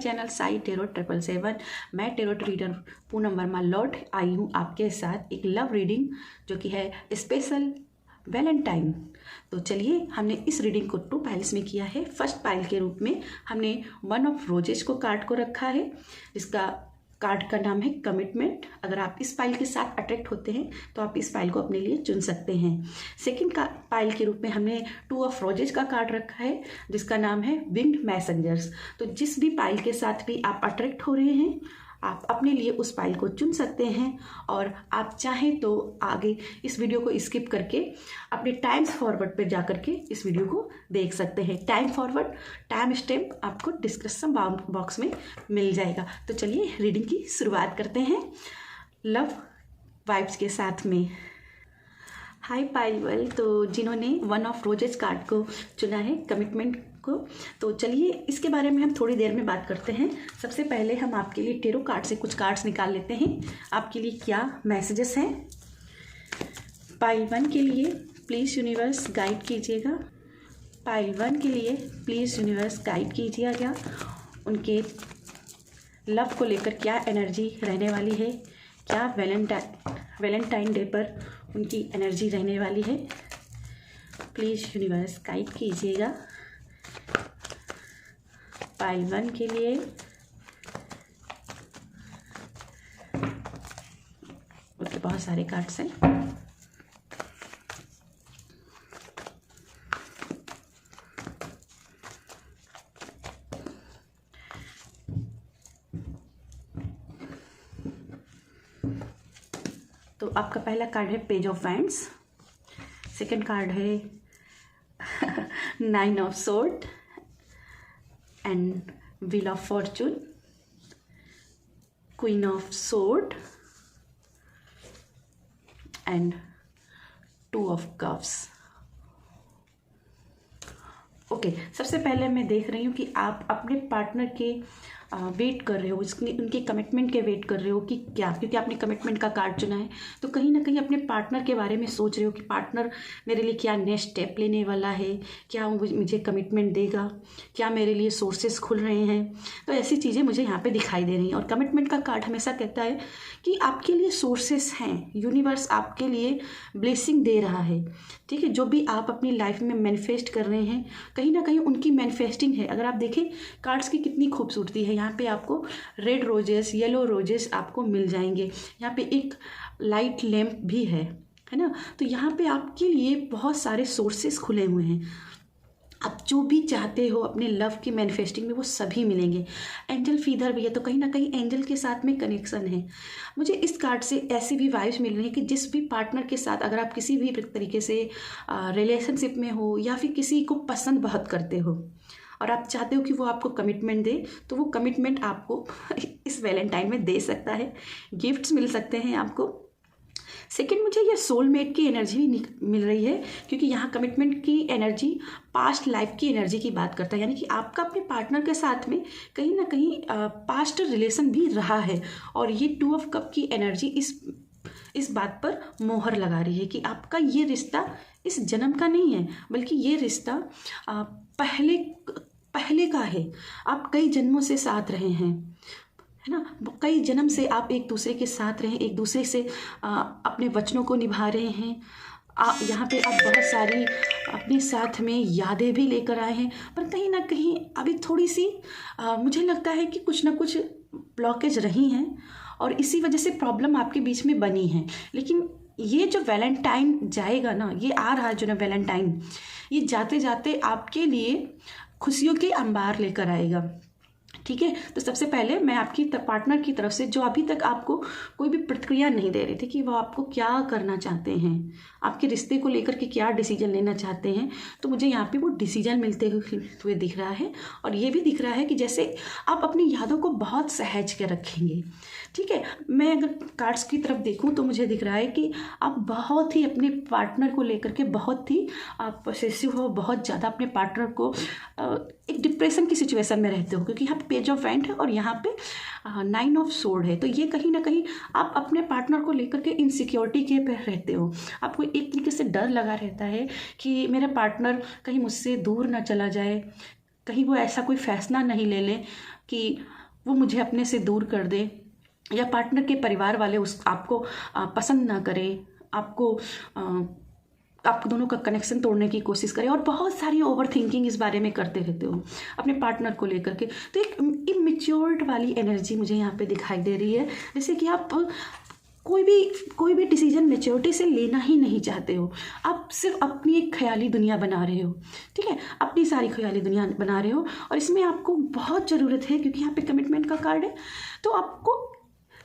Channel Sai tarot 777। मैं tarot reader Poonam Verma लौट आई हूँ आपके साथ एक लव रीडिंग जो कि है स्पेशल वैलेंटाइन। तो चलिए, हमने इस रीडिंग को 2 पाइल्स में किया है। फर्स्ट पाइल के रूप में हमने 1 ऑफ रोजेस को कार्ड को रखा है, जिसका कार्ड का नाम है कमिटमेंट। अगर आप इस पाइल के साथ अट्रैक्ट होते हैं तो आप इस पाइल को अपने लिए चुन सकते हैं। सेकंड का पाइल के रूप में हमने 2 ऑफ रोजेस का कार्ड रखा है, जिसका नाम है विंग्ड मैसेंजर्स। तो जिस भी पाइल के साथ भी आप अट्रैक्ट हो रहे हैं, आप अपने लिए उस पाइल को चुन सकते हैं। और आप चाहें तो आगे इस वीडियो को स्किप करके अपने टाइम्स फॉरवर्ड पर जा करके इस वीडियो को देख सकते हैं। टाइम फॉरवर्ड, टाइम स्टैम्प आपको डिस्क्रिप्शन बॉक्स में मिल जाएगा। तो चलिए रीडिंग की शुरुआत करते हैं लव वाइब्स के साथ में। हाय पाइल, तो जिन्होंने 1 ऑफ रोजेस कार्ड को चुना है कमिटमेंट को, तो चलिए इसके बारे में हम थोड़ी देर में बात करते हैं। सबसे पहले हम आपके लिए टेरो कार्ड से कुछ कार्ड्स निकाल लेते हैं। आपके लिए क्या मैसेजेस हैं पाइल 1 के लिए, प्लीज़ यूनिवर्स गाइड कीजिएगा। पाइल 1 के लिए प्लीज़ यूनिवर्स गाइड कीजिएगा। उनके लव को लेकर क्या एनर्जी रहने वाली है, क्या वैलेंटाइन डे पर उनकी एनर्जी रहने वाली है। प्लीज़ यूनिवर्स गाइड कीजिएगा पाइल 1 के लिए। ओके, बहुत सारे कार्ड्स हैं। तो आपका पहला कार्ड है page of wands, second card है 9 of sword and wheel of Fortune, queen of sword and 2 of cups. Okay, सबसे पहले मैं देख रही हूँ कि आप अपने पार्टनर के वेट कर रहे हो, उनके कमिटमेंट के वेट कर रहे हो कि क्या, क्योंकि आपने कमिटमेंट का कार्ड चुना है तो कहीं ना कहीं अपने पार्टनर के बारे में सोच रहे हो कि पार्टनर मेरे लिए क्या नेक्स्ट स्टेप लेने वाला है, क्या वो मुझे कमिटमेंट देगा, क्या मेरे लिए सोर्सेस खुल रहे हैं। तो ऐसी चीज़ें मुझे यहाँ पे दिखाई दे रही हैं। और कमिटमेंट का कार्ड हमेशा कहता है कि आपके लिए सोर्सेस हैं, यूनिवर्स आपके लिए ब्लेसिंग दे रहा है। ठीक है, जो भी आप अपनी लाइफ में मैनिफेस्ट कर रहे हैं कहीं ना कहीं उनकी मैनिफेस्टिंग है। अगर आप देखें कार्ड्स की कितनी खूबसूरती है, यहाँ पे आपको रेड रोजेस, येलो रोजेस आपको मिल जाएंगे। यहाँ पे एक लाइट लैम्प भी है ना। तो यहाँ पे आपके लिए बहुत सारे सोर्सेस खुले हुए हैं। आप जो भी चाहते हो अपने लव की मैनिफेस्टिंग में वो सभी मिलेंगे। एंजल फीदर भी है, तो कहीं ना कहीं एंजल के साथ में कनेक्शन है। मुझे इस कार्ड से ऐसी भी वाइब्स मिल रही है कि जिस भी पार्टनर के साथ अगर आप किसी भी तरीके से रिलेशनशिप में हो या फिर किसी को पसंद बहुत करते हो और आप चाहते हो कि वो आपको कमिटमेंट दे, तो वो कमिटमेंट आपको इस वैलेंटाइन में दे सकता है। गिफ्ट्स मिल सकते हैं आपको। सेकंड, मुझे ये सोलमेट की एनर्जी भी मिल रही है, क्योंकि यहाँ कमिटमेंट की एनर्जी पास्ट लाइफ की एनर्जी की बात करता है। यानी कि आपका अपने पार्टनर के साथ में कहीं ना कहीं पास्ट रिलेशन भी रहा है। और ये 2 ऑफ कप की एनर्जी इस बात पर मोहर लगा रही है कि आपका ये रिश्ता इस जन्म का नहीं है, बल्कि ये रिश्ता पहले का है। आप कई जन्मों से साथ रहे हैं, है ना। कई जन्म से आप एक दूसरे के साथ रहे, एक दूसरे से अपने वचनों को निभा रहे हैं। यहाँ पे आप बहुत सारी अपने साथ में यादें भी लेकर आए हैं, पर कहीं ना कहीं अभी थोड़ी सी मुझे लगता है कि कुछ ना कुछ ब्लॉकेज रही हैं और इसी वजह से प्रॉब्लम आपके बीच में बनी है। लेकिन ये जो वैलेंटाइन जाएगा ना, ये आ रहा है जो ना वैलेंटाइन, ये जाते जाते आपके लिए खुशियों के अंबार लेकर आएगा। ठीक है, तो सबसे पहले मैं आपकी पार्टनर की तरफ से जो अभी तक आपको कोई भी प्रतिक्रिया नहीं दे रही थी कि वो आपको क्या करना चाहते हैं, आपके रिश्ते को लेकर के क्या डिसीजन लेना चाहते हैं, तो मुझे यहाँ पे वो डिसीजन मिलते हुए दिख रहा है। और ये भी दिख रहा है कि जैसे आप अपनी यादों को बहुत सहज के रखेंगे। ठीक है, मैं अगर कार्ड्स की तरफ देखूँ तो मुझे दिख रहा है कि आप बहुत ही अपने पार्टनर को लेकर के बहुत ही आप पॉसेसिव हो, बहुत ज़्यादा अपने पार्टनर को एक डिप्रेशन की सिचुएशन में रहते हो, क्योंकि यहाँ पे पेज ऑफ वैंड है और यहाँ पे 9 ऑफ सोर्ड है। तो ये कहीं ना कहीं आप अपने पार्टनर को लेकर के इनसिक्योरिटी के पे रहते हो। आपको एक तरीके से डर लगा रहता है कि मेरा पार्टनर कहीं मुझसे दूर ना चला जाए, कहीं वो ऐसा कोई फैसला नहीं ले ले कि वो मुझे अपने से दूर कर दे, या पार्टनर के परिवार वाले आपको पसंद ना करें, आप दोनों का कनेक्शन तोड़ने की कोशिश करें, और बहुत सारी ओवर थिंकिंग इस बारे में करते रहते हो अपने पार्टनर को लेकर के। तो एक इमेच्योर्ड वाली एनर्जी मुझे यहाँ पे दिखाई दे रही है, जैसे कि आप कोई भी डिसीजन मैच्योरिटी से लेना ही नहीं चाहते हो। आप सिर्फ अपनी एक ख्याली दुनिया बना रहे हो, ठीक है, अपनी सारी ख्याली दुनिया बना रहे हो, और इसमें आपको बहुत ज़रूरत है, क्योंकि यहाँ पे कमिटमेंट का कार्ड है, तो आपको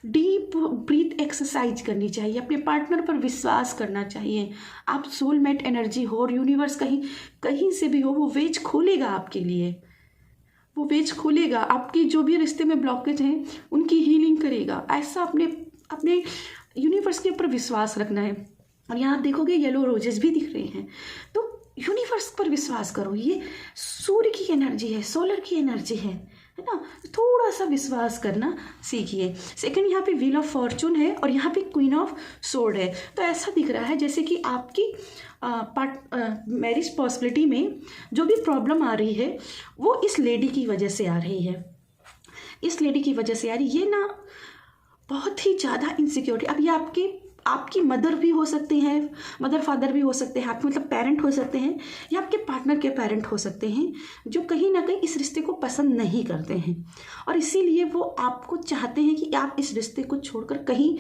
डीप ब्रीथ एक्सरसाइज करनी चाहिए, अपने पार्टनर पर विश्वास करना चाहिए। आप सोलमेट एनर्जी हो, और यूनिवर्स कहीं से भी हो, वो वेज खोलेगा आपके लिए, वो वेज खोलेगा, आपकी जो भी रिश्ते में ब्लॉकेज हैं उनकी हीलिंग करेगा। ऐसा अपने यूनिवर्स के ऊपर विश्वास रखना है। और यहाँ देखोगे येलो रोजेस भी दिख रहे हैं, तो यूनिवर्स पर विश्वास करो। ये सूर्य की एनर्जी है, सोलर की एनर्जी है ना, थोड़ा सा विश्वास करना सीखिए। सेकंड, यहाँ पे व्हील ऑफ फॉर्चून है, और यहाँ पे क्वीन ऑफ सोर्ड है। तो ऐसा दिख रहा है जैसे कि आपकी मैरिज पॉसिबिलिटी में जो भी प्रॉब्लम आ रही है वो इस लेडी की वजह से आ रही है, इस लेडी की वजह से आ रही है। ये ना बहुत ही ज़्यादा इनसिक्योरिटी, अब ये आपकी मदर भी हो सकते हैं, मदर फादर भी हो सकते हैं, आपके मतलब पेरेंट हो सकते हैं, या आपके पार्टनर के पेरेंट हो सकते हैं, जो कहीं ना कहीं इस रिश्ते को पसंद नहीं करते हैं, और इसीलिए वो आपको चाहते हैं कि आप इस रिश्ते को छोड़कर कहीं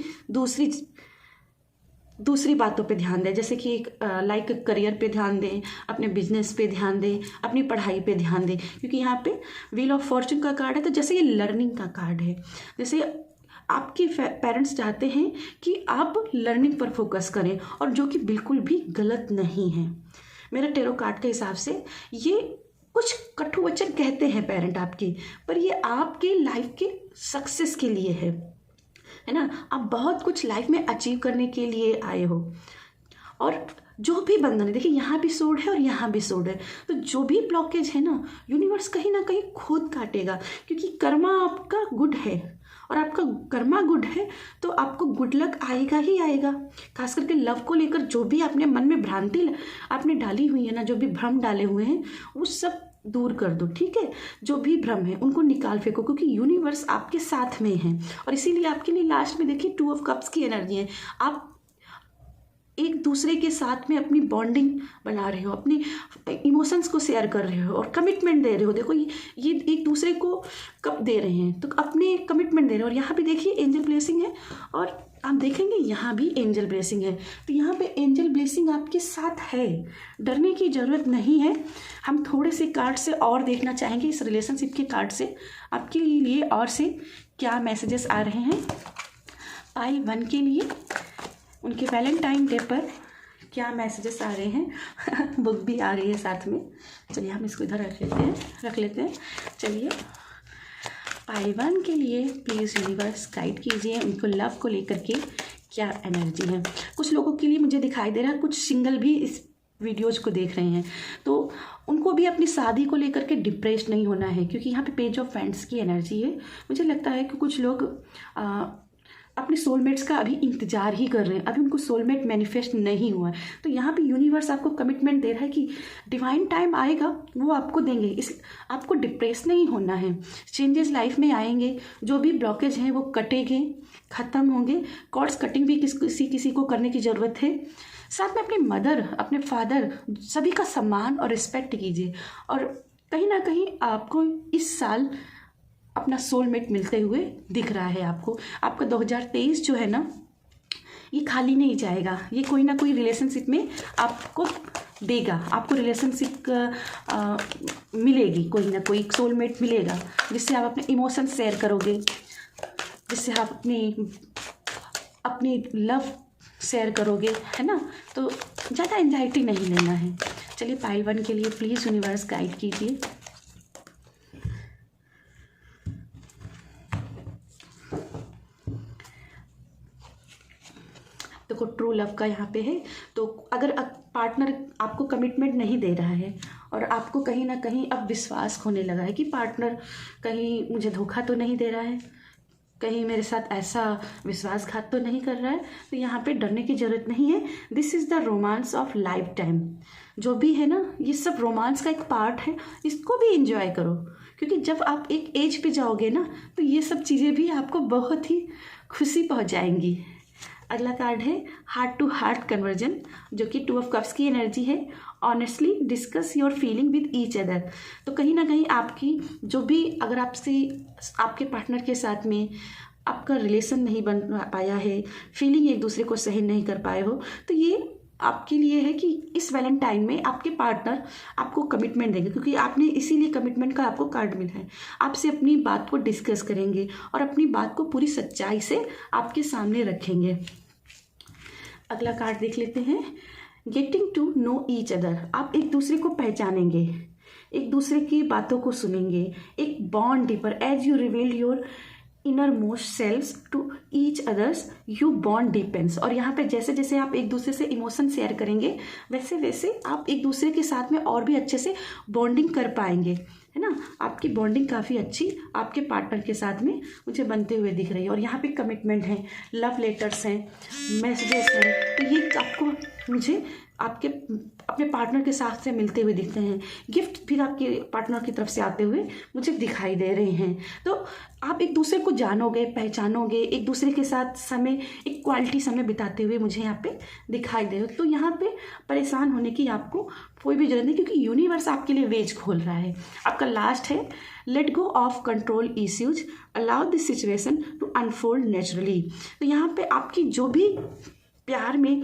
दूसरी बातों पे ध्यान दें, जैसे कि लाइक करियर पे ध्यान दें, अपने बिजनेस पे ध्यान दें, अपनी पढ़ाई पे ध्यान दें, क्योंकि यहाँ पे व्हील ऑफ फॉर्चून का कार्ड है। तो जैसे ये लर्निंग का कार्ड है, जैसे आपके पेरेंट्स चाहते हैं कि आप लर्निंग पर फोकस करें, और जो कि बिल्कुल भी गलत नहीं है। मेरा टेरो कार्ड के हिसाब से ये कुछ कटु वचन कहते हैं पेरेंट आपके, पर ये आपके लाइफ के सक्सेस के लिए है ना। आप बहुत कुछ लाइफ में अचीव करने के लिए आए हो, और जो भी बंधन है, देखिए यहाँ भी सोड है और यहाँ भी सोड है, तो जो भी ब्लॉकेज है ना, यूनिवर्स कहीं ना कहीं खुद काटेगा, क्योंकि कर्मा आपका गुड है, और आपका कर्मा गुड है तो आपको गुड लक आएगा ही आएगा। खास करके लव को लेकर जो भी आपने मन में भ्रांति आपने डाली हुई है ना, जो भी भ्रम डाले हुए हैं, वो सब दूर कर दो, ठीक है। जो भी भ्रम है उनको निकाल फेंको, क्योंकि यूनिवर्स आपके साथ में है। और इसीलिए आपके लिए लास्ट में देखिए 2 ऑफ कप्स की एनर्जी है। आप एक दूसरे के साथ में अपनी बॉन्डिंग बना रहे हो, अपने इमोशंस को शेयर कर रहे हो, और कमिटमेंट दे रहे हो। देखो ये एक दूसरे को कब दे रहे हैं, तो अपने कमिटमेंट दे रहे हो। और यहाँ पे देखिए एंजल ब्लेसिंग है, और आप देखेंगे यहाँ भी एंजल ब्लेसिंग है। तो यहाँ पे एंजल ब्लेसिंग आपके साथ है, डरने की ज़रूरत नहीं है। हम थोड़े से कार्ड से और देखना चाहेंगे, इस रिलेशनशिप के कार्ड से आपके लिए और से क्या मैसेजेस आ रहे हैं। पाइल 1 के लिए उनके वैलेंटाइन डे पर क्या मैसेजेस आ रहे हैं। बुक भी आ रही है साथ में। चलिए हम इसको इधर रख लेते हैं। चलिए पाइल 1 के लिए प्लीज़ यूनिवर्स गाइड कीजिए, उनको लव को लेकर के क्या एनर्जी है। कुछ लोगों के लिए मुझे दिखाई दे रहा है, कुछ सिंगल भी इस वीडियोज़ को देख रहे हैं, तो उनको भी अपनी शादी को लेकर के डिप्रेस नहीं होना है, क्योंकि यहाँ पे पेज ऑफ फैंड्स की एनर्जी है। मुझे लगता है कि कुछ लोग अपने सोलमेट्स का अभी इंतजार ही कर रहे हैं, अभी उनको सोलमेट मैनिफेस्ट नहीं हुआ है। तो यहाँ पे यूनिवर्स आपको कमिटमेंट दे रहा है कि डिवाइन टाइम आएगा, वो आपको देंगे। आपको डिप्रेस नहीं होना है, चेंजेस लाइफ में आएंगे, जो भी ब्लॉकेज हैं वो कटेंगे, ख़त्म होंगे। कॉर्ड्स कटिंग भी किसी को करने की ज़रूरत है। साथ में अपनी मदर, अपने फादर, सभी का सम्मान और रिस्पेक्ट कीजिए। और कहीं ना कहीं आपको इस साल अपना सोलमेट मिलते हुए दिख रहा है। आपका 2023 जो है ना, ये खाली नहीं जाएगा, ये कोई ना कोई रिलेशनशिप में आपको देगा, आपको रिलेशनशिप मिलेगी, कोई ना कोई सोलमेट मिलेगा, जिससे आप अपने इमोशन शेयर करोगे, जिससे आप अपनी लव शेयर करोगे, है ना। तो ज़्यादा एंजाइटी नहीं लेना है। चलिए पाइल 1 के लिए प्लीज़ यूनिवर्स गाइड कीजिए। देखो ट्रू लव का यहाँ पे है, तो अगर पार्टनर आपको कमिटमेंट नहीं दे रहा है और आपको कहीं ना कहीं अब विश्वास होने लगा है कि पार्टनर कहीं मुझे धोखा तो नहीं दे रहा है, कहीं मेरे साथ ऐसा विश्वासघात तो नहीं कर रहा है। तो यहाँ पे डरने की ज़रूरत नहीं है। This is the romance of life time. जो भी है ना, ये सब रोमांस का एक पार्ट है, इसको भी एंजॉय करो, क्योंकि जब आप एक एज पे जाओगे ना तो ये सब चीज़ें भी आपको बहुत ही खुशी पहुँचाएंगी। अगला कार्ड है हार्ट टू हार्ट कन्वर्जन, जो कि 2 ऑफ कप्स की एनर्जी है। Honestly discuss your feeling with each other. तो कहीं ना कहीं आपकी जो भी, अगर आपसे आपके पार्टनर के साथ में आपका रिलेशन नहीं बन पाया है, फीलिंग एक दूसरे को सहन नहीं कर पाए हो, तो ये आपके लिए है कि इस वैलेंटाइन में आपके पार्टनर आपको कमिटमेंट देंगे, क्योंकि आपने इसीलिए कमिटमेंट का आपको कार्ड मिला है। आपसे अपनी बात को डिस्कस करेंगे और अपनी बात को पूरी सच्चाई से आपके सामने रखेंगे। अगला कार्ड देख लेते हैं, getting to know each other. आप एक दूसरे को पहचानेंगे, एक दूसरे की बातों को सुनेंगे, एक bond deeper as you reveal your inner most selves to each others you bond depends. और यहाँ पे जैसे जैसे आप एक दूसरे से इमोशन शेयर करेंगे, वैसे वैसे आप एक दूसरे के साथ में और भी अच्छे से बॉन्डिंग कर पाएंगे, है ना। आपकी बॉन्डिंग काफ़ी अच्छी आपके पार्टनर के साथ में मुझे बनते हुए दिख रही है। और यहाँ पे कमिटमेंट है, लव लेटर्स हैं, मैसेजेस हैं, तो ये आपको मुझे आपके अपने पार्टनर के साथ से मिलते हुए दिखते हैं। गिफ्ट भी आपके पार्टनर की तरफ से आते हुए मुझे दिखाई दे रहे हैं। तो आप एक दूसरे को जानोगे, पहचानोगे, एक दूसरे के साथ समय, एक क्वालिटी समय बिताते हुए मुझे यहाँ पे दिखाई दे रहे हो। तो यहाँ पे परेशान होने की आपको कोई भी जरूरत नहीं, क्योंकि यूनिवर्स आपके लिए वेज खोल रहा है। आपका लास्ट है let go of control issues, allow this situation to unfold naturally. तो यहाँ पे आपकी जो भी प्यार में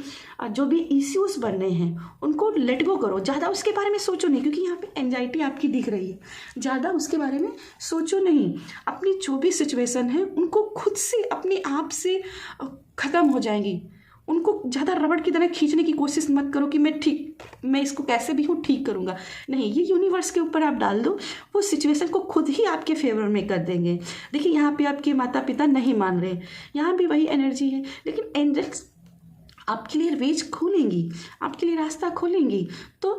जो भी इश्यूज बन रहे हैं उनको लेट गो करो। ज़्यादा उसके बारे में सोचो नहीं, क्योंकि यहाँ पे एंजाइटी आपकी दिख रही है। ज़्यादा उसके बारे में सोचो नहीं। अपनी जो भी सिचुएशन है उनको खुद से अपने आप से ख़त्म हो जाएंगी। उनको ज़्यादा रबड़ की तरह खींचने की कोशिश मत करो कि मैं इसको कैसे भी हूँ ठीक करूँगा। नहीं, ये यूनिवर्स के ऊपर आप डाल दो, वो सिचुएशन को खुद ही आपके फेवर में कर देंगे। देखिए यहाँ पे आपके माता पिता नहीं मान रहे, यहाँ भी वही एनर्जी है, लेकिन एंजल्स आपके लिए वेज खोलेंगी, आपके लिए रास्ता खोलेंगी। तो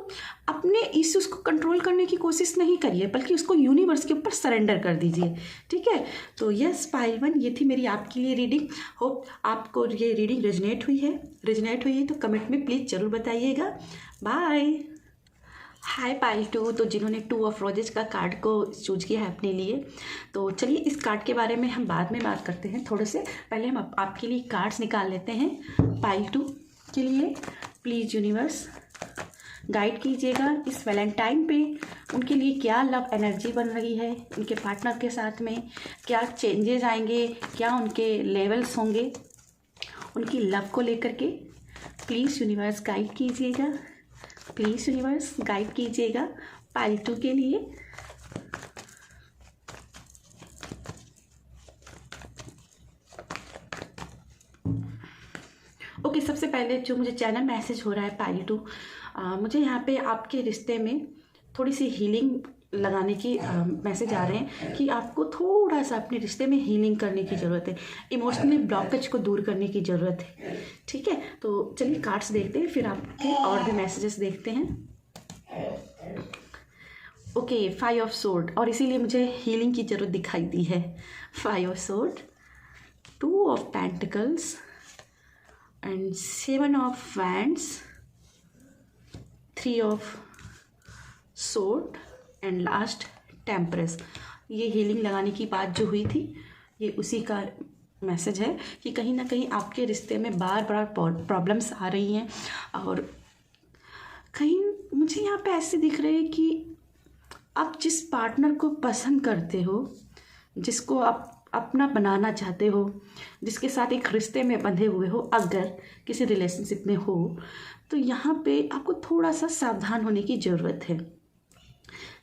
अपने इश्यूज को कंट्रोल करने की कोशिश नहीं करिए, बल्कि उसको यूनिवर्स के ऊपर सरेंडर कर दीजिए। ठीक है, तो यस पाइल 1, ये थी मेरी आपके लिए रीडिंग। होप आपको ये रीडिंग रेजोनेट हुई है तो कमेंट में प्लीज़ ज़रूर बताइएगा। बाय। हाय पाइल 2, तो जिन्होंने 2 ऑफ रोजेज का कार्ड को चूज किया है अपने लिए, तो चलिए इस कार्ड के बारे में हम बाद में बात करते हैं। थोड़े से पहले हम आपके लिए कार्ड्स निकाल लेते हैं पाइल 2 के लिए। प्लीज़ यूनिवर्स गाइड कीजिएगा इस वैलेंटाइन पे उनके लिए क्या लव एनर्जी बन रही है, उनके पार्टनर के साथ में क्या चेंजेस आएंगे, क्या उनके लेवल्स होंगे उनकी लव को लेकर के। प्लीज़ यूनिवर्स गाइड कीजिएगा, प्लीज़ यूनिवर्स गाइड कीजिएगा पाइल 2 के लिए। ओके, सबसे पहले जो मुझे चैनल मैसेज हो रहा है पाइल 2, मुझे यहाँ पे आपके रिश्ते में थोड़ी सी हीलिंग लगाने की मैसेज आ रहे हैं कि आपको थोड़ा सा अपने रिश्ते में हीलिंग करने की ज़रूरत है, इमोशनली ब्लॉकेज को दूर करने की ज़रूरत है। ठीक है, तो चलिए कार्ड्स देखते हैं, फिर आपके और भी मैसेजेस देखते हैं। ओके, 5 ऑफ सोर्ड, और इसीलिए मुझे हीलिंग की ज़रूरत दिखाई दी है। 5 of sword, 2 of pentacles and 7 of wands, 3 of sword and last temperance. ये हीलिंग लगाने की बात जो हुई थी, ये उसी का मैसेज है कि कहीं ना कहीं आपके रिश्ते में बार बार प्रॉब्लम्स आ रही हैं, और कहीं मुझे यहाँ पे ऐसे दिख रहे हैं कि आप जिस पार्टनर को पसंद करते हो, जिसको आप अपना बनाना चाहते हो, जिसके साथ एक रिश्ते में बंधे हुए हो, अगर किसी रिलेशनशिप में हो, तो यहाँ पे आपको थोड़ा सा सावधान होने की ज़रूरत है।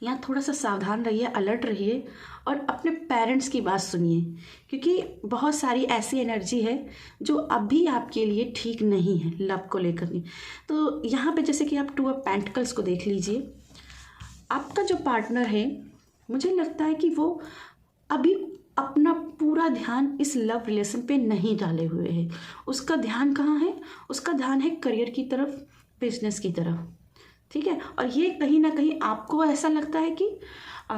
यहाँ थोड़ा सा सावधान रहिए, अलर्ट रहिए और अपने पेरेंट्स की बात सुनिए, क्योंकि बहुत सारी ऐसी एनर्जी है जो अभी आपके लिए ठीक नहीं है लव को लेकर के। तो यहाँ पे जैसे कि आप 2 ऑफ पेंटिकल्स को देख लीजिए, आपका जो पार्टनर है मुझे लगता है कि वो अभी अपना पूरा ध्यान इस लव रिलेशन पे नहीं डाले हुए है। उसका ध्यान कहाँ है? उसका ध्यान है करियर की तरफ, बिजनेस की तरफ। ठीक है, और ये कहीं ना कहीं आपको ऐसा लगता है कि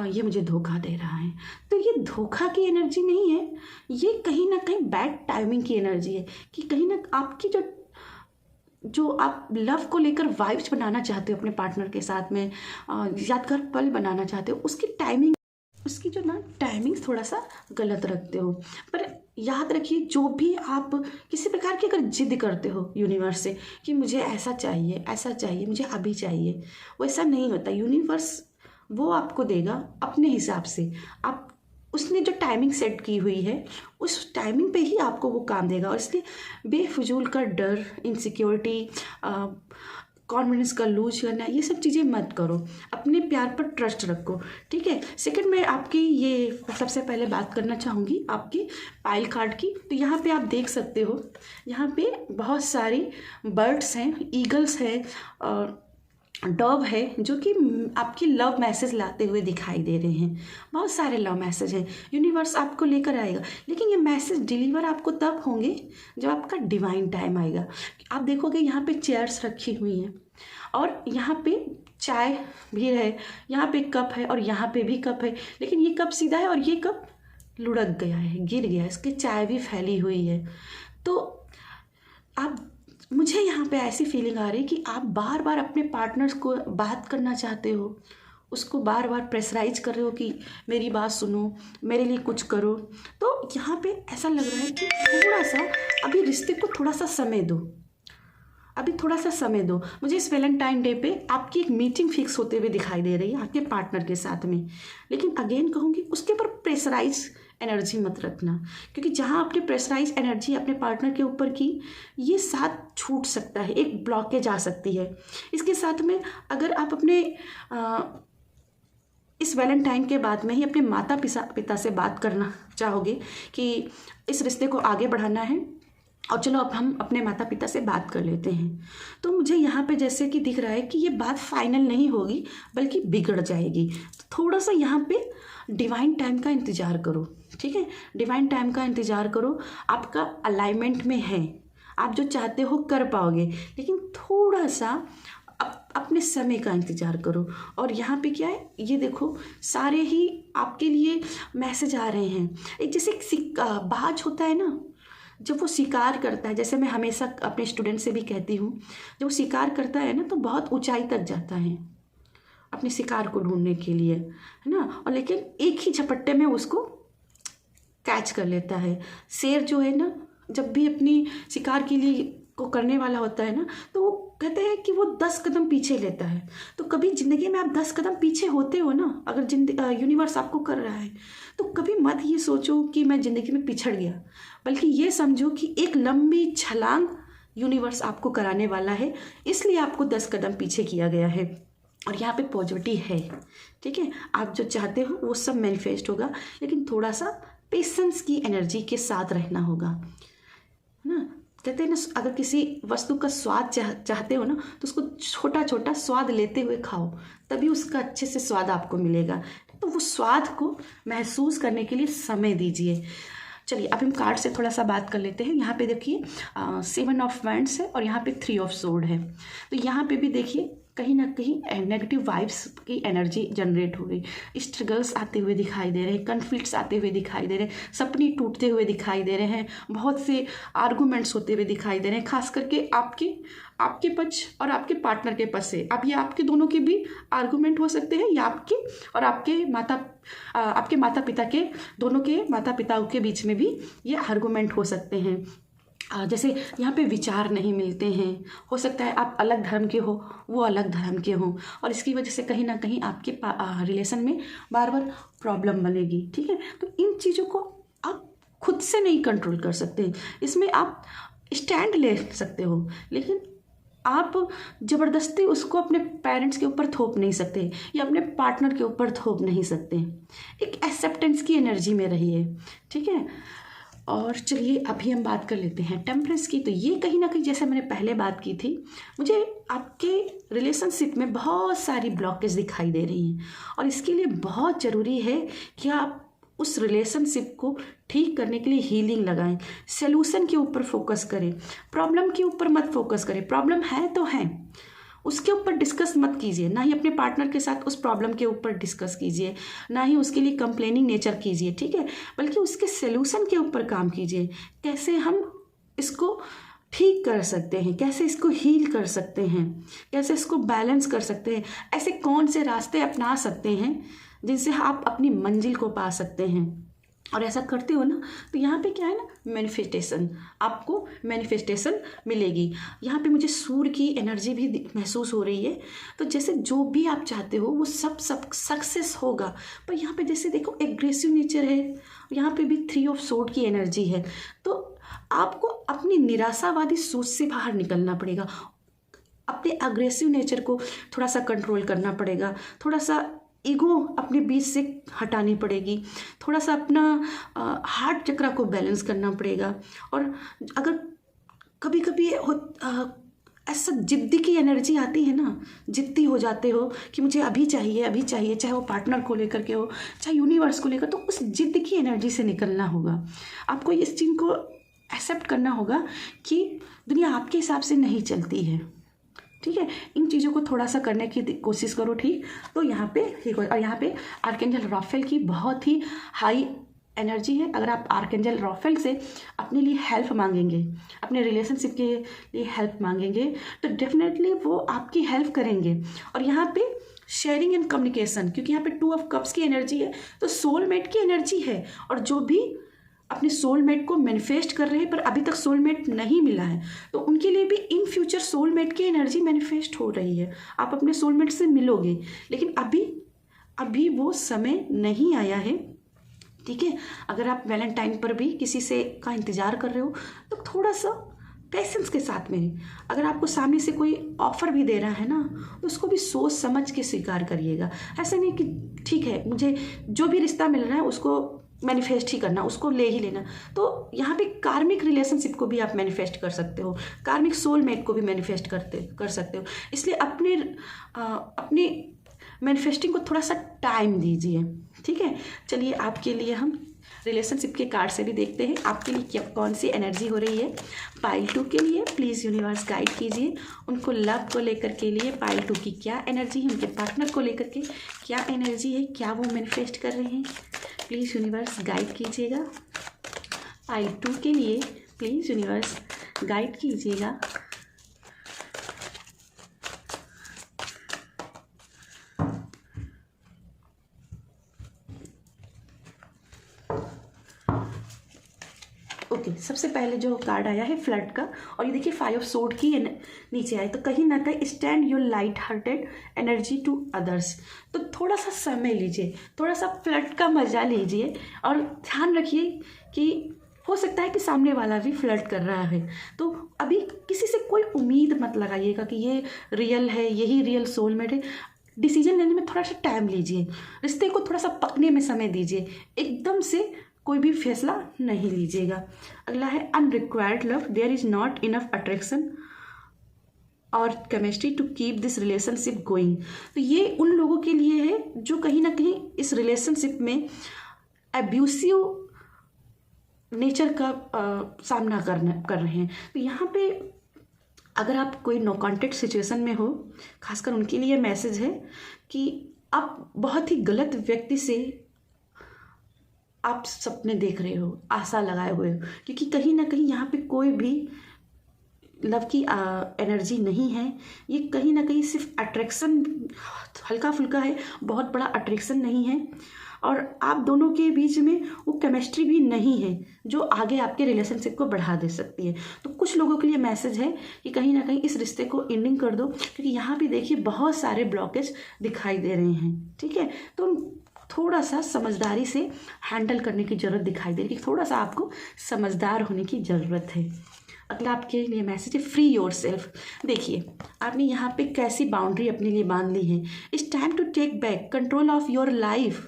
ये मुझे धोखा दे रहा है। तो ये धोखा की एनर्जी नहीं है, ये कहीं ना कहीं बैड टाइमिंग की एनर्जी है कि कहीं ना आपकी जो आप लव को लेकर वाइब्स बनाना चाहते हो अपने पार्टनर के साथ में, यादगार पल बनाना चाहते हो, उसकी जो ना टाइमिंग थोड़ा सा गलत रखते हो। पर याद रखिए, जो भी आप किसी प्रकार की अगर जिद करते हो यूनिवर्स से कि मुझे ऐसा चाहिए, मुझे अभी चाहिए, वैसा नहीं होता। यूनिवर्स वो आपको देगा अपने हिसाब से। आप उसने जो टाइमिंग सेट की हुई है उस टाइमिंग पे ही आपको वो काम देगा। और इसलिए बेफजूल का डर, इनसिक्योरिटी, कॉन्फिडेंस का लूज करना, ये सब चीज़ें मत करो। अपने प्यार पर ट्रस्ट रखो, ठीक है। सेकंड, मैं आपकी ये सबसे पहले बात करना चाहूँगी आपकी पाइल कार्ड की। तो यहाँ पे आप देख सकते हो, यहाँ पे बहुत सारी बर्ड्स हैं, ईगल्स हैं और डव है, जो कि आपकी लव मैसेज लाते हुए दिखाई दे रहे हैं। बहुत सारे लव मैसेज हैं यूनिवर्स आपको लेकर आएगा, लेकिन ये मैसेज डिलीवर आपको तब होंगे जब आपका डिवाइन टाइम आएगा। आप देखोगे यहाँ पे चेयर्स रखी हुई हैं और यहाँ पे चाय भी है, यहाँ पे कप है और यहाँ पे भी कप है, लेकिन ये कप सीधा है और ये कप लुढ़क गया है, गिर गया है, इसकी चाय भी फैली हुई है। तो आप, मुझे यहाँ पे ऐसी फीलिंग आ रही है कि आप बार बार अपने पार्टनर्स को बात करना चाहते हो, उसको बार बार प्रेशराइज कर रहे हो कि मेरी बात सुनो, मेरे लिए कुछ करो। तो यहाँ पे ऐसा लग रहा है कि थोड़ा सा अभी रिश्ते को थोड़ा सा समय दो, अभी थोड़ा सा समय दो। मुझे इस वैलेंटाइन डे पे आपकी एक मीटिंग फिक्स होते हुए दिखाई दे रही है आपके पार्टनर के साथ में, लेकिन अगेन कहूँगी उसके ऊपर प्रेशराइज एनर्जी मत रखना, क्योंकि जहाँ आपने प्रेशराइज एनर्जी अपने पार्टनर के ऊपर की, ये साथ छूट सकता है, एक ब्लॉकेज आ सकती है। इसके साथ में अगर आप अपने इस वैलेंटाइन के बाद में ही अपने माता पिता से बात करना चाहोगे कि इस रिश्ते को आगे बढ़ाना है और चलो अब हम अपने माता पिता से बात कर लेते हैं, तो मुझे यहाँ पे जैसे कि दिख रहा है कि ये बात फाइनल नहीं होगी बल्कि बिगड़ जाएगी। तो थोड़ा सा यहाँ पे डिवाइन टाइम का इंतज़ार करो, ठीक है। डिवाइन टाइम का इंतज़ार करो, आपका अलाइनमेंट में है, आप जो चाहते हो कर पाओगे, लेकिन थोड़ा सा अपने समय का इंतज़ार करो। और यहाँ पे क्या है, ये देखो सारे ही आपके लिए मैसेज आ रहे हैं। एक जैसे बाज होता है ना, जब वो शिकार करता है, जैसे मैं हमेशा अपने स्टूडेंट से भी कहती हूँ, जब वो शिकार करता है ना तो बहुत ऊंचाई तक जाता है अपने शिकार को ढूंढने के लिए, है ना, और लेकिन एक ही झपट्टे में उसको कैच कर लेता है। शेर जो है ना, जब भी अपनी शिकार के लिए को करने वाला होता है ना, तो वो कहते हैं कि वो 10 कदम पीछे लेता है। तो कभी ज़िंदगी में आप 10 कदम पीछे होते हो ना, अगर यूनिवर्स आपको कर रहा है, तो कभी मत ये सोचो कि मैं ज़िंदगी में पिछड़ गया, बल्कि ये समझो कि एक लंबी छलांग यूनिवर्स आपको कराने वाला है, इसलिए आपको 10 कदम पीछे किया गया है। और यहाँ पे पॉजिटिविटी है, ठीक है। आप जो चाहते हो वो सब मैनिफेस्ट होगा, लेकिन थोड़ा सा पेशेंस की एनर्जी के साथ रहना होगा ना। कहते हैं ना, अगर किसी वस्तु का स्वाद चाहते हो ना, तो उसको छोटा छोटा स्वाद लेते हुए खाओ, तभी उसका अच्छे से स्वाद आपको मिलेगा। तो वो स्वाद को महसूस करने के लिए समय दीजिए। चलिए अब हम कार्ड से थोड़ा सा बात कर लेते हैं। यहाँ पे देखिए 7 ऑफ वैंड्स है और यहाँ पे 3 ऑफ सोर्ड है। तो यहाँ पे भी देखिए कहीं ना कहीं नेगेटिव वाइब्स की एनर्जी जनरेट हो गई। स्ट्रगल्स आते हुए दिखाई दे रहे हैं, कन्फ्लिक्ट्स आते हुए दिखाई दे रहे हैं, सपने टूटते हुए दिखाई दे रहे हैं, बहुत से आर्गूमेंट्स होते हुए दिखाई दे रहे हैं, खास करके आपके पक्ष और आपके पार्टनर के पक्ष से। अब ये आपके दोनों के भी आर्गूमेंट हो सकते हैं, या आपके और आपके माता पिता के, दोनों के माता पिता के बीच में भी ये आर्गूमेंट हो सकते हैं। जैसे यहाँ पे विचार नहीं मिलते हैं, हो सकता है आप अलग धर्म के हो, वो अलग धर्म के हों, और इसकी वजह से कहीं ना कहीं आपके रिलेशन में बार बार प्रॉब्लम बनेगी, ठीक है। तो इन चीज़ों को आप खुद से नहीं कंट्रोल कर सकते, इसमें आप स्टैंड ले सकते हो, लेकिन आप ज़बरदस्ती उसको अपने पेरेंट्स के ऊपर थोप नहीं सकते या अपने पार्टनर के ऊपर थोप नहीं सकते। एक एक्सेप्टेंस की एनर्जी में रहिए, ठीक है। और चलिए अभी हम बात कर लेते हैं टेम्परेंस की। तो ये कहीं ना कहीं, जैसे मैंने पहले बात की थी, मुझे आपके रिलेशनशिप में बहुत सारी ब्लॉकेज दिखाई दे रही हैं, और इसके लिए बहुत ज़रूरी है कि आप उस रिलेशनशिप को ठीक करने के लिए हीलिंग लगाएं, सॉल्यूशन के ऊपर फोकस करें, प्रॉब्लम के ऊपर मत फोकस करें। प्रॉब्लम है तो है, उसके ऊपर डिस्कस मत कीजिए, ना ही अपने पार्टनर के साथ उस प्रॉब्लम के ऊपर डिस्कस कीजिए, ना ही उसके लिए कंप्लेनिंग नेचर कीजिए, ठीक है, बल्कि उसके सलूशन के ऊपर काम कीजिए। कैसे हम इसको ठीक कर सकते हैं, कैसे इसको हील कर सकते हैं, कैसे इसको बैलेंस कर सकते हैं, ऐसे कौन से रास्ते अपना सकते हैं जिनसे आप अपनी मंजिल को पा सकते हैं। और ऐसा करते हो ना तो यहाँ पे क्या है ना, मैनिफेस्टेशन, आपको मैनिफेस्टेशन मिलेगी। यहाँ पे मुझे सूर्य की एनर्जी भी महसूस हो रही है। तो जैसे जो भी आप चाहते हो वो सब सक्सेस होगा। पर यहाँ पे जैसे देखो एग्रेसिव नेचर है, यहाँ पे भी 3 ऑफ सोर्ड की एनर्जी है। तो आपको अपनी निराशावादी सोच से बाहर निकलना पड़ेगा, अपने अग्रेसिव नेचर को थोड़ा सा कंट्रोल करना पड़ेगा, थोड़ा सा ईगो अपने बीच से हटानी पड़ेगी, थोड़ा सा अपना हार्ट चक्र को बैलेंस करना पड़ेगा। और अगर कभी कभी ऐसा जिद्दी की एनर्जी आती है ना, जिद्दी हो जाते हो कि मुझे अभी चाहिए अभी चाहिए, चाहे वो पार्टनर को लेकर के हो, चाहे यूनिवर्स को लेकर, तो उस जिद्द की एनर्जी से निकलना होगा। आपको इस चीज़ को एक्सेप्ट करना होगा कि दुनिया आपके हिसाब से नहीं चलती है, ठीक है। इन चीज़ों को थोड़ा सा करने की कोशिश करो, ठीक। तो यहाँ पे ठीक हो। और यहाँ पे आर्कएंजल राफेल की बहुत ही हाई एनर्जी है। अगर आप आर्कएंजल राफेल से अपने लिए हेल्प मांगेंगे, अपने रिलेशनशिप के लिए हेल्प मांगेंगे, तो डेफिनेटली वो आपकी हेल्प करेंगे। और यहाँ पे शेयरिंग एंड कम्युनिकेशन, क्योंकि यहाँ पे 2 ऑफ कप्स की एनर्जी है, तो सोलमेट की एनर्जी है। और जो भी अपने सोलमेट को मैनिफेस्ट कर रहे हैं पर अभी तक सोलमेट नहीं मिला है, तो उनके लिए भी इन फ्यूचर सोलमेट की एनर्जी मैनिफेस्ट हो रही है। आप अपने सोलमेट से मिलोगे, लेकिन अभी वो समय नहीं आया है, ठीक है। अगर आप वैलेंटाइन पर भी किसी से का इंतज़ार कर रहे हो तो थोड़ा सा पेशेंस के साथ में, अगर आपको सामने से कोई ऑफर भी दे रहा है ना, तो उसको भी सोच समझ के स्वीकार करिएगा। ऐसा नहीं कि ठीक है मुझे जो भी रिश्ता मिल रहा है उसको मैनिफेस्ट ही करना, उसको ले ही लेना। तो यहाँ पे कार्मिक रिलेशनशिप को भी आप मैनिफेस्ट कर सकते हो, कार्मिक सोलमेट को भी मैनिफेस्ट कर सकते हो। इसलिए अपने मैनिफेस्टिंग को थोड़ा सा टाइम दीजिए, ठीक है। चलिए आपके लिए हम रिलेशनशिप के कार्ड से भी देखते हैं आपके लिए क्या कौन सी एनर्जी हो रही है। पाइल 2 के लिए प्लीज़ यूनिवर्स गाइड कीजिए, उनको लव को लेकर के लिए पाइल 2 की क्या एनर्जी है, उनके पार्टनर को लेकर के क्या एनर्जी है, क्या वो मैनिफेस्ट कर रहे हैं, प्लीज़ यूनिवर्स गाइड कीजिएगा। पाइल 2 के लिए प्लीज़ यूनिवर्स गाइड कीजिएगा। ओके, सबसे पहले जो कार्ड आया है फ्लड का, और ये देखिए 5 ऑफ सोर्ड की नीचे आए, तो कहीं ना कहीं stand your light hearted energy to others. तो थोड़ा सा समय लीजिए, थोड़ा सा फ्लड का मजा लीजिए, और ध्यान रखिए कि हो सकता है कि सामने वाला भी फ्लर्ट कर रहा है। तो अभी किसी से कोई उम्मीद मत लगाइएगा कि ये रियल है, यही रियल सोलमेट है। डिसीजन लेने में थोड़ा सा टाइम लीजिए, रिश्ते को थोड़ा सा पकने में समय दीजिए, एकदम से कोई भी फैसला नहीं लीजिएगा। अगला है unrequired love, there is not enough attraction और chemistry to keep this relationship going. तो ये उन लोगों के लिए है जो कहीं ना कहीं इस रिलेशनशिप में एब्यूसिव नेचर का सामना कर रहे हैं। तो यहाँ पे अगर आप कोई नो कॉन्टेक्ट सिचुएशन में हो, खासकर उनके लिए मैसेज है कि आप बहुत ही गलत व्यक्ति से आप सपने देख रहे हो, आशा लगाए हुए हो, क्योंकि कहीं ना कहीं यहाँ पे कोई भी लव की एनर्जी नहीं है। ये कहीं ना कहीं सिर्फ अट्रैक्शन हल्का फुल्का है, बहुत बड़ा अट्रैक्शन नहीं है। और आप दोनों के बीच में वो केमिस्ट्री भी नहीं है जो आगे आपके रिलेशनशिप को बढ़ा दे सकती है। तो कुछ लोगों के लिए मैसेज है कि कहीं ना कहीं इस रिश्ते को एंडिंग कर दो, क्योंकि यहाँ भी देखिए बहुत सारे ब्लॉकेज दिखाई दे रहे हैं, ठीक है। तो थोड़ा सा समझदारी से हैंडल करने की ज़रूरत दिखाई दे रही है, थोड़ा सा आपको समझदार होने की ज़रूरत है। अगला आपके लिए मैसेज है फ्री योर सेल्फ। देखिए आपने यहाँ पे कैसी बाउंड्री अपने लिए बांध ली है। It's time to take back control of your life.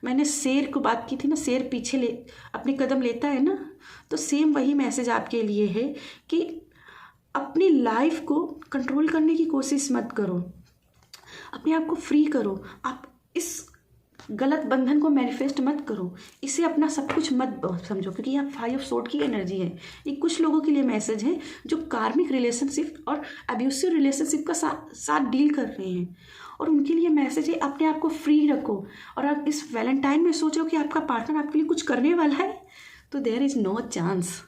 मैंने शेर को बात की थी ना, शेर पीछे अपने कदम लेता है ना, तो सेम वही मैसेज आपके लिए है कि अपनी लाइफ को कंट्रोल करने की कोशिश मत करो, अपने आप को फ्री करो। आप इस गलत बंधन को मैनिफेस्ट मत करो, इसे अपना सब कुछ मत समझो, क्योंकि यहाँ 5 ऑफ सोर्ड की एनर्जी है। ये कुछ लोगों के लिए मैसेज है जो कार्मिक रिलेशनशिप और अब्यूसिव रिलेशनशिप का साथ डील कर रहे हैं, और उनके लिए मैसेज है अपने आप को फ्री रखो। और आप इस वैलेंटाइन में सोचो कि आपका पार्टनर आपके लिए कुछ करने वाला है, तो देयर इज़ नो चांस।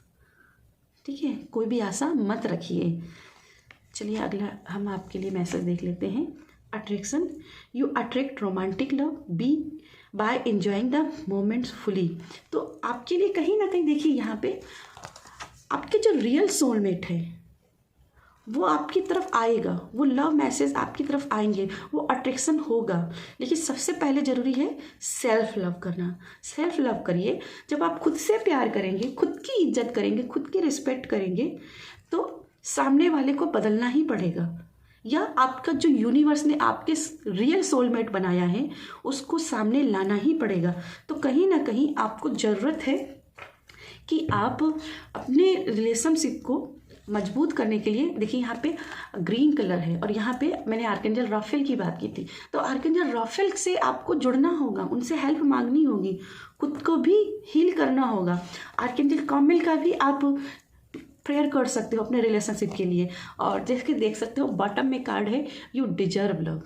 ठीक है, कोई भी आशा मत रखिए। चलिए अगला हम आपके लिए मैसेज देख लेते हैं। Attraction, you attract romantic love be by enjoying the moments fully. तो आपके लिए कहीं ना कहीं देखिए यहाँ पे आपके जो रियल सोलमेट है वो आपकी तरफ आएगा, वो लव मैसेज आपकी तरफ आएंगे, वो अट्रैक्शन होगा। लेकिन सबसे पहले ज़रूरी है सेल्फ लव करना। सेल्फ लव करिए। जब आप खुद से प्यार करेंगे, खुद की इज्जत करेंगे, खुद की रिस्पेक्ट करेंगे, तो सामने वाले को बदलना ही पड़ेगा, या आपका जो यूनिवर्स ने आपके रियल सोलमेट बनाया है उसको सामने लाना ही पड़ेगा। तो कहीं ना कहीं आपको ज़रूरत है कि आप अपने रिलेशनशिप को मजबूत करने के लिए, देखिए यहाँ पे ग्रीन कलर है और यहाँ पे मैंने आर्कएंजल राफेल की बात की थी, तो आर्कएंजल राफेल से आपको जुड़ना होगा, उनसे हेल्प मांगनी होगी, खुद को भी हील करना होगा। आर्कएंजल कामिल का भी आप प्रेयर कर सकते हो अपने रिलेशनशिप के लिए। और जैसे कि देख सकते हो बॉटम में कार्ड है you deserve love,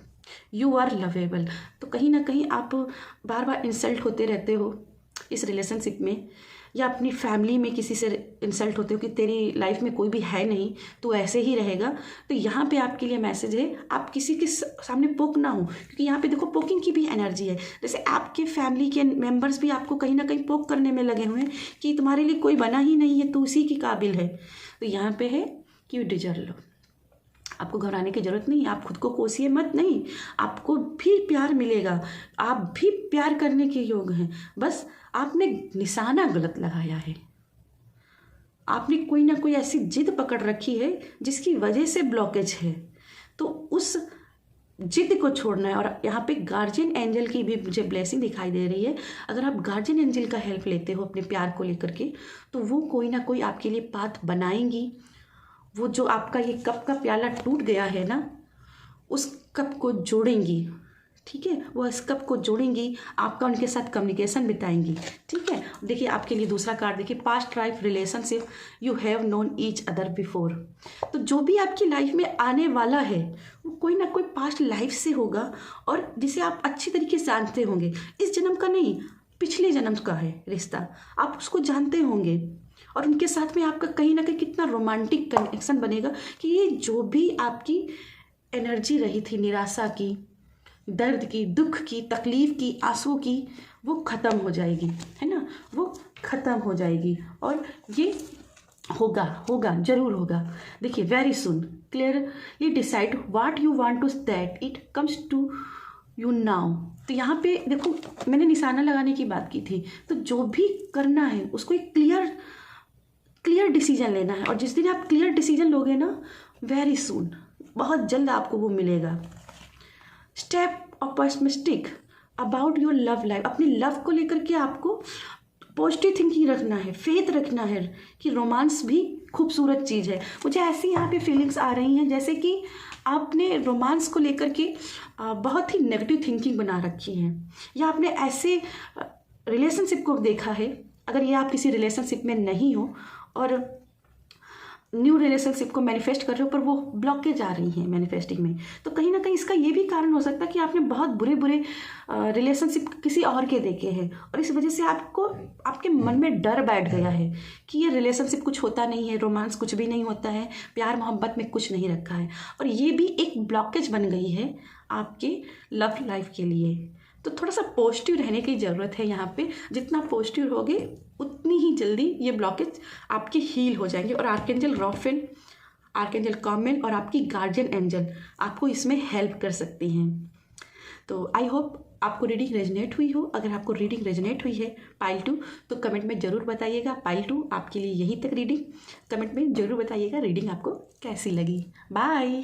you are lovable. तो कहीं ना कहीं आप बार बार इंसल्ट होते रहते हो इस रिलेशनशिप में, या अपनी फैमिली में किसी से इंसल्ट होते हो कि तेरी लाइफ में कोई भी है नहीं, तो ऐसे ही रहेगा। तो यहाँ पे आपके लिए मैसेज है आप किसी के सामने पोक ना हो, क्योंकि यहाँ पे देखो पोकिंग की भी एनर्जी है। जैसे आपके फैमिली के मेंबर्स भी आपको कहीं ना कहीं पोक करने में लगे हुए हैं कि तुम्हारे लिए कोई बना ही नहीं है, तू उसी के काबिल है। तो यहाँ पे है कि यू डिजर्व लव। आपको घबराने की ज़रूरत नहीं, आप खुद को कोसिए मत, नहीं, आपको भी प्यार मिलेगा, आप भी प्यार करने के योग हैं। बस आपने निशाना गलत लगाया है, आपने कोई ना कोई ऐसी जिद पकड़ रखी है जिसकी वजह से ब्लॉकेज है, तो उस जिद को छोड़ना है। और यहाँ पे गार्जियन एंजल की भी मुझे ब्लेसिंग दिखाई दे रही है। अगर आप गार्जियन एंजल का हेल्प लेते हो अपने प्यार को लेकर के, तो वो कोई ना कोई आपके लिए पाथ बनाएंगी। वो जो आपका ये कप का प्याला टूट गया है ना, उस कप को जोड़ेंगी। ठीक है, वो इस कप को जोड़ेंगी, आपका उनके साथ कम्युनिकेशन बिताएंगी। ठीक है, देखिए आपके लिए दूसरा कार्ड देखिए, past life relationship you have known each other before. तो जो भी आपकी लाइफ में आने वाला है वो कोई ना कोई पास्ट लाइफ से होगा, और जिसे आप अच्छी तरीके से जानते होंगे। इस जन्म का नहीं, पिछले जन्म का है रिश्ता, आप उसको जानते होंगे। और उनके साथ में आपका कहीं ना कहीं कितना रोमांटिक कनेक्शन बनेगा कि ये जो भी आपकी एनर्जी रही थी, निराशा की, दर्द की, दुख की, तकलीफ की, आंसू की, वो ख़त्म हो जाएगी, है ना, वो ख़त्म हो जाएगी। और ये होगा, होगा, ज़रूर होगा। देखिए very soon clearly decide what you want to that it comes to you now. तो यहाँ पे देखो मैंने निशाना लगाने की बात की थी, तो जो भी करना है उसको एक क्लियर डिसीजन लेना है। और जिस दिन आप क्लियर डिसीजन लोगे ना, वेरी सून, बहुत जल्द आपको वो मिलेगा। Step optimistic about your love life. अपनी लव को लेकर के आपको पॉजिटिव थिंकिंग रखना है, फेथ रखना है कि रोमांस भी खूबसूरत चीज़ है। मुझे ऐसी यहाँ पे फीलिंग्स आ रही हैं जैसे कि आपने रोमांस को लेकर के बहुत ही नेगेटिव थिंकिंग बना रखी है, या आपने ऐसे रिलेशनशिप को देखा है। अगर ये आप किसी रिलेशनशिप में नहीं हो और न्यू रिलेशनशिप को मैनिफेस्ट कर रहे हो, पर वो ब्लॉकेज आ रही हैं मैनिफेस्टिंग में, तो कहीं ना कहीं इसका ये भी कारण हो सकता है कि आपने बहुत बुरे रिलेशनशिप किसी और के देखे हैं, और इस वजह से आपको आपके मन में डर बैठ गया है कि ये रिलेशनशिप कुछ होता नहीं है, रोमांस कुछ भी नहीं होता है, प्यार मोहब्बत में कुछ नहीं रखा है, और ये भी एक ब्लॉकेज बन गई है आपके लव लाइफ के लिए। तो थोड़ा सा पॉजिटिव रहने की ज़रूरत है यहाँ पे। जितना पॉजिटिव होगे उतनी ही जल्दी ये ब्लॉकेज आपके हील हो जाएंगे। और आर्कएंजल राफेल, आर्कएंजल कामिल और आपकी गार्जियन एंजल आपको इसमें हेल्प कर सकती हैं। तो आई होप आपको रीडिंग रेजोनेट हुई हो। अगर आपको रीडिंग रेजोनेट हुई है पाइल 2 तो कमेंट में ज़रूर बताइएगा। पाइल 2 आपके लिए यहीं तक रीडिंग, कमेंट में ज़रूर बताइएगा रीडिंग आपको कैसी लगी। बाय।